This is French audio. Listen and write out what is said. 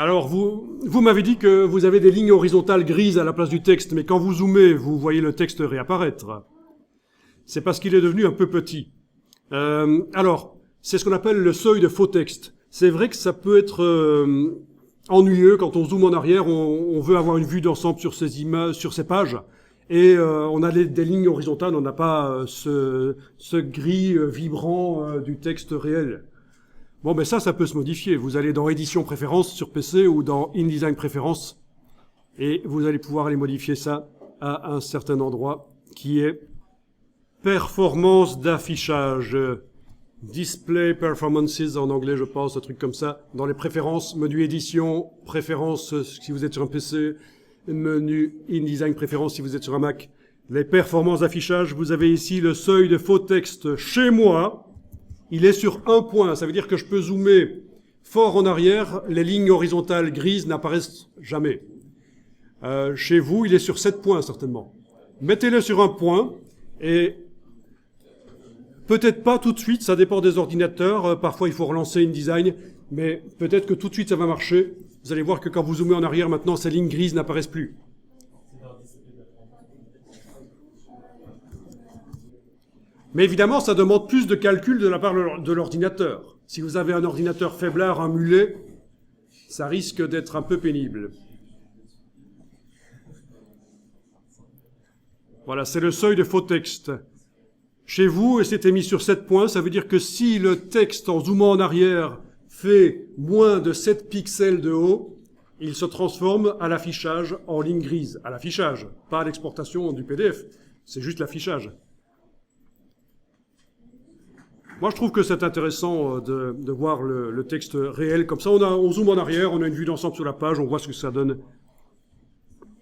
Alors, vous m'avez dit que vous avez des lignes horizontales grises à la place du texte, mais quand vous zoomez, vous voyez le texte réapparaître. C'est parce qu'il est devenu un peu petit. Alors, c'est ce qu'on appelle le seuil de faux texte. C'est vrai que ça peut être ennuyeux quand on zoome en arrière, on veut avoir une vue d'ensemble sur ces images, sur ces pages, et on a des lignes horizontales, on n'a pas ce gris vibrant du texte réel. Bon, mais ça peut se modifier. Vous allez dans Édition Préférences sur PC ou dans InDesign Préférences et vous allez pouvoir aller modifier ça à un certain endroit qui est Performance d'affichage. Display Performances en anglais, je pense, un truc comme ça. Dans les préférences, menu Édition, Préférences si vous êtes sur un PC, menu InDesign Préférences si vous êtes sur un Mac. Les performances d'affichage, vous avez ici le seuil de faux texte chez moi. Il est sur 1 point, ça veut dire que je peux zoomer fort en arrière, les lignes horizontales grises n'apparaissent jamais. Chez vous, il est sur 7 points certainement. Mettez-le sur 1 point, et peut-être pas tout de suite, ça dépend des ordinateurs, parfois il faut relancer InDesign, mais peut-être que tout de suite ça va marcher. Vous allez voir que quand vous zoomez en arrière maintenant, ces lignes grises n'apparaissent plus. Mais évidemment, ça demande plus de calcul de la part de l'ordinateur. Si vous avez un ordinateur faiblard, un mulet, ça risque d'être un peu pénible. Voilà, c'est le seuil de faux texte. Chez vous, et c'était mis sur 7 points, ça veut dire que si le texte, en zoomant en arrière, fait moins de 7 pixels de haut, il se transforme à l'affichage en ligne grise. À l'affichage, pas à l'exportation du PDF, c'est juste l'affichage. Moi, je trouve que c'est intéressant de voir le texte réel. Comme ça, on zoome en arrière, on a une vue d'ensemble sur la page, on voit ce que ça donne